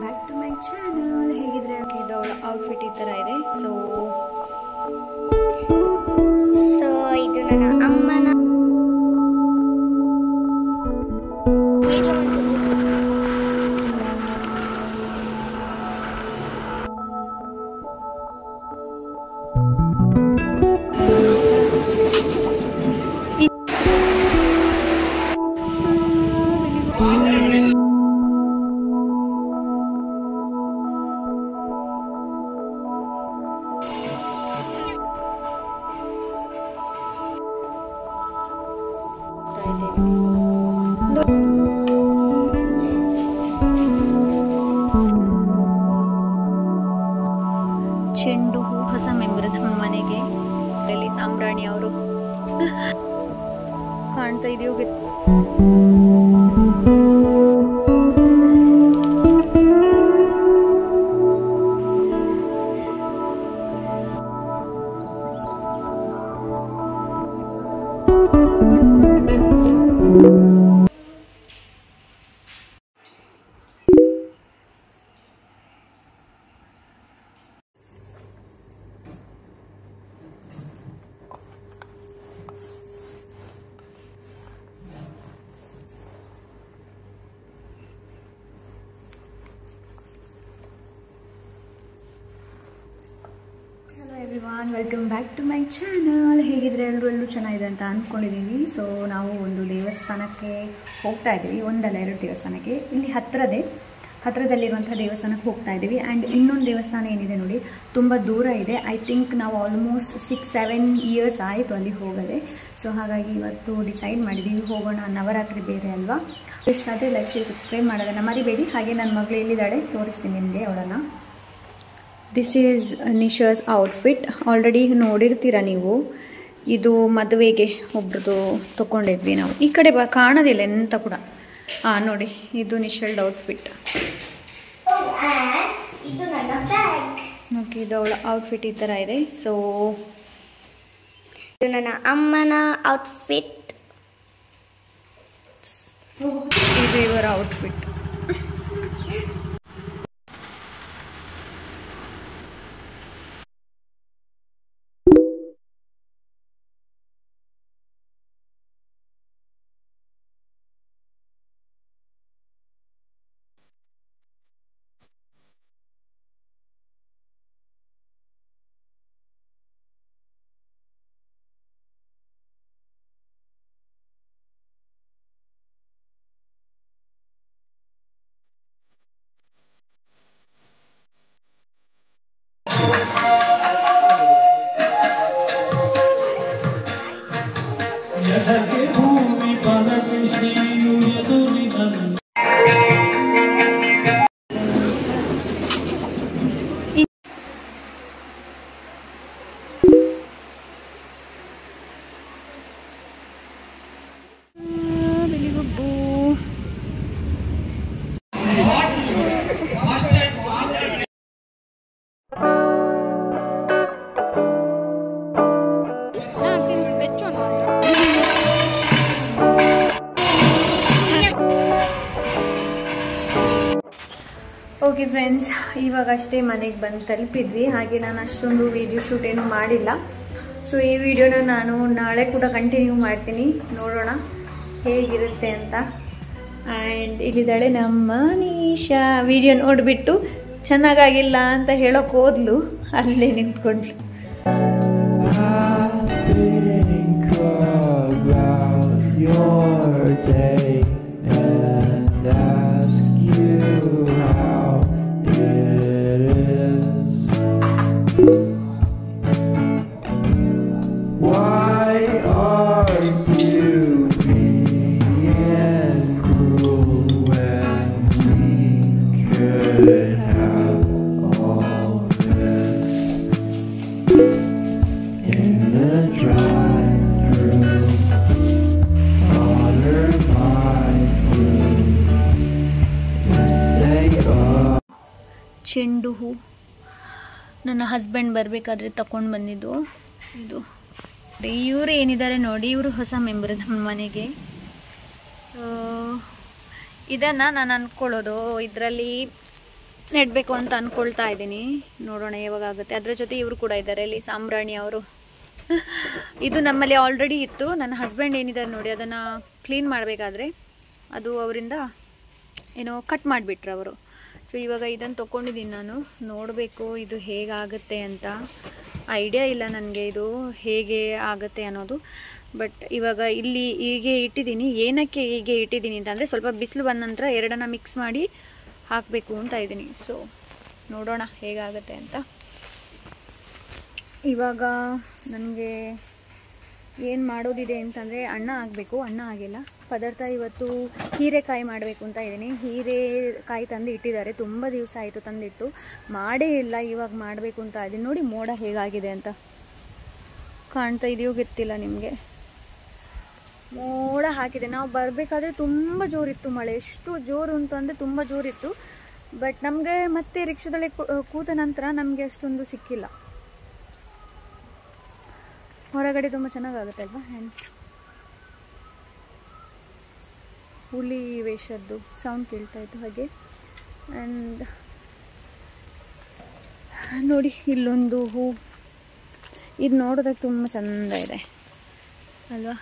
Back to my channel. ಹೇಗಿದ್ರೆ ಇದು ಅವಳ ಔಟ್ಫಿಟ್ ಈ ಥರ ಇದೆ. ಸೊ ಇದು ನನ್ನ ಅಮ್ಮನ ಚೆಂಡು ಹೂ ಹೊಸ ಮೆಂಬರ್ ನಮ್ಮ ಮನೆಗೆ. ಇಲ್ಲಿ ಸಾಂಬ್ರಾಣಿ ಅವರು ಕಾಣ್ತಾ ಇದೆಯೋ everyone, welcome back to my channel. ಹೇಗಿದ್ರೆ ಎಲ್ಲರೂ ಚೆನ್ನಾಗಿದೆ ಅಂತ ಅಂದ್ಕೊಂಡಿದ್ದೀವಿ. ಸೊ ನಾವು ಒಂದು ದೇವಸ್ಥಾನಕ್ಕೆ ಹೋಗ್ತಾ ಇದ್ದೀವಿ. ಒಂದಲ್ಲ 2 ದೇವಸ್ಥಾನಕ್ಕೆ. ಇಲ್ಲಿ ಹತ್ತಿರದಲ್ಲಿರುವಂಥ ದೇವಸ್ಥಾನಕ್ಕೆ ಹೋಗ್ತಾ ಇದ್ದೀವಿ. ಆ್ಯಂಡ್ ಇನ್ನೊಂದು ದೇವಸ್ಥಾನ ಏನಿದೆ ನೋಡಿ, ತುಂಬ ದೂರ ಇದೆ. ಐ ಥಿಂಕ್ ನಾವು ಆಲ್ಮೋಸ್ಟ್ 6-7 ಇಯರ್ಸ್ ಆಯಿತು ಅಲ್ಲಿ ಹೋಗದೆ. ಸೊ ಹಾಗಾಗಿ ಇವತ್ತು ಡಿಸೈಡ್ ಮಾಡಿದ್ದೀವಿ ಹೋಗೋಣ. ನವರಾತ್ರಿ ಬೇರೆ ಅಲ್ವಾ. ಇಷ್ಟ ಆದರೆ ಲೈಕ್ ಶೇರ್ ಸಬ್ಸ್ಕ್ರೈಬ್ ಮಾಡೋದನ್ನು ಮರಿಬೇಡಿ. ಹಾಗೆ ನನ್ನ ಮಗಳು ಎಲ್ಲಿದ್ದಾಳೆ ತೋರಿಸ್ತೀನಿ ನಿಮಗೆ ಅವಳನ್ನು. This is Nisha's outfit. Already ನೋಡಿರ್ತೀರ ನೀವು. ಇದು ಮದುವೆಗೆ ಒಬ್ರದ್ದು ತೊಗೊಂಡಿದ್ವಿ ನಾವು. ಈ ಕಡೆ ಕಾಣೋದಿಲ್ಲ ಎಂತ ಕೂಡ. ನೋಡಿ, ಇದು ನಿಶಲ್ಡ್ ಔಟ್ಫಿಟ್. ಓಕೆ, ಇದು ಅವಳ ಔಟ್ಫಿಟ್ ಈ ಥರ ಇದೆ. ಸೊ ಇದು ನನ್ನ ಅಮ್ಮನ ಔಟ್ಫಿಟ್. ಇದು ಇವರ ಔಟ್ಫಿಟ್. ಓಕೆ ಫ್ರೆಂಡ್ಸ್, ಇವಾಗಷ್ಟೇ ಮನೆಗೆ ಬಂದು ತಲುಪಿದ್ವಿ. ಹಾಗೆ ನಾನು ಅಷ್ಟೊಂದು ವಿಡಿಯೋ ಶೂಟ್ ಏನೂ ಮಾಡಿಲ್ಲ. ಸೊ ಈ ವಿಡಿಯೋನ ನಾನು ನಾಳೆ ಕೂಡ ಕಂಟಿನ್ಯೂ ಮಾಡ್ತೀನಿ. ನೋಡೋಣ ಹೇಗಿರುತ್ತೆ ಅಂತ. ಆ್ಯಂಡ್ ಇಲ್ಲಿದ್ದಾಳೆ ನಮ್ಮ ನೀಶಾ. ವಿಡಿಯೋ ನೋಡಿಬಿಟ್ಟು ಚೆನ್ನಾಗಾಗಿಲ್ಲ ಅಂತ ಹೇಳೋಕೆ ಹೋದ್ಲು, ಅಲ್ಲೇ ನಿಂತ್ಕೊಂಡ್ಲು. ಚೆಂಡು ಹೂ ನನ್ನ ಹಸ್ಬೆಂಡ್ ಬರಬೇಕಾದ್ರೆ ತಗೊಂಡು ಬಂದಿದ್ದು. ಇದು ಇವರು ಏನಿದ್ದಾರೆ ನೋಡಿ, ಇವರು ಹೊಸ ಮೆಂಬರ್ ನಮ್ಮ ಮನೆಗೆ. ಇದನ್ನು ನಾನು ಅಂದ್ಕೊಳ್ಳೋದು ಇದರಲ್ಲಿ ನೆಡಬೇಕು ಅಂತ ಅಂದ್ಕೊಳ್ತಾ ಇದ್ದೀನಿ. ನೋಡೋಣ ಯಾವಾಗ ಆಗುತ್ತೆ. ಅದರ ಜೊತೆ ಇವರು ಕೂಡ ಇದ್ದಾರೆ ಇಲ್ಲಿ, ಸಾಂಬ್ರಾಣಿ ಅವರು. ಇದು ನಮ್ಮಲ್ಲಿ ಆಲ್ರೆಡಿ ಇತ್ತು. ನನ್ನ ಹಸ್ಬೆಂಡ್ ಏನಿದ್ದಾರೆ ನೋಡಿ, ಅದನ್ನು ಕ್ಲೀನ್ ಮಾಡಬೇಕಾದ್ರೆ ಅದು ಅವರಿಂದ ಏನೋ ಕಟ್ ಮಾಡಿಬಿಟ್ರು ಅವರು. ಸೊ ಇವಾಗ ಇದನ್ನು ತೊಗೊಂಡಿದ್ದೀನಿ ನಾನು. ನೋಡಬೇಕು ಇದು ಹೇಗಾಗುತ್ತೆ ಅಂತ. ಐಡಿಯಾ ಇಲ್ಲ ನನಗೆ ಇದು ಹೇಗೆ ಆಗುತ್ತೆ ಅನ್ನೋದು. ಬಟ್ ಇವಾಗ ಇಲ್ಲಿ ಹೀಗೆ ಇಟ್ಟಿದ್ದೀನಿ. ಏನಕ್ಕೆ ಹೀಗೆ ಇಟ್ಟಿದ್ದೀನಿ ಅಂತಂದರೆ, ಸ್ವಲ್ಪ ಬಿಸಿಲು ಬಂದ ನಂತರ ಎರಡನ್ನ ಮಿಕ್ಸ್ ಮಾಡಿ ಹಾಕಬೇಕು ಅಂತ ಇದ್ದೀನಿ. ಸೊ ನೋಡೋಣ ಹೇಗಾಗುತ್ತೆ ಅಂತ. ಇವಾಗ ನನಗೆ ಏನು ಮಾಡೋದಿದೆ ಅಂತಂದರೆ, ಅನ್ನ ಆಗಬೇಕು. ಅನ್ನ ಆಗಿಲ್ಲ. ಪದಾರ್ಥ ಇವತ್ತು ಹೀರೆಕಾಯಿ ಮಾಡಬೇಕು ಅಂತ ಇದ್ದೀನಿ. ಹೀರೆಕಾಯಿ ತಂದು ಇಟ್ಟಿದ್ದಾರೆ, ತುಂಬ ದಿವಸ ಆಯಿತು ತಂದಿಟ್ಟು, ಮಾಡೇ ಇಲ್ಲ. ಇವಾಗ ಮಾಡಬೇಕು ಅಂತ ಇದ್ದೀನಿ. ನೋಡಿ ಮೋಡ ಹೇಗಾಗಿದೆ ಅಂತ ಕಾಣ್ತಾ ಇದೆಯೋ ಗೊತ್ತಿಲ್ಲ ನಿಮಗೆ. ಮೋಡ ಹಾಕಿದೆ. ನಾವು ಬರಬೇಕಾದ್ರೆ ತುಂಬ ಜೋರಿತ್ತು ಮಳೆ. ಎಷ್ಟು ಜೋರು ಅಂತಂದರೆ ತುಂಬ ಜೋರಿತ್ತು. ಬಟ್ ನಮಗೆ ಮತ್ತೆ ರಿಕ್ಷಾದಲ್ಲಿ ಕೂತ ನಂತರ ನಮಗೆ ಅಷ್ಟೊಂದು ಸಿಕ್ಕಿಲ್ಲ. ಹೊರಗಡೆ ತುಂಬ ಚೆನ್ನಾಗಾಗುತ್ತೆ ಅಲ್ವಾ. ಆ್ಯಂಡ್ ಹುಲಿ ವೇಷದ್ದು ಸೌಂಡ್ ಕೇಳ್ತಾ ಇತ್ತು ಹಾಗೆ. ಆ್ಯಂಡ್ ನೋಡಿ ಇಲ್ಲೊಂದು ಹೂ, ಇದು ನೋಡೋದಕ್ಕೆ ತುಂಬ ಚೆಂದ ಇದೆ ಅಲ್ವಾ.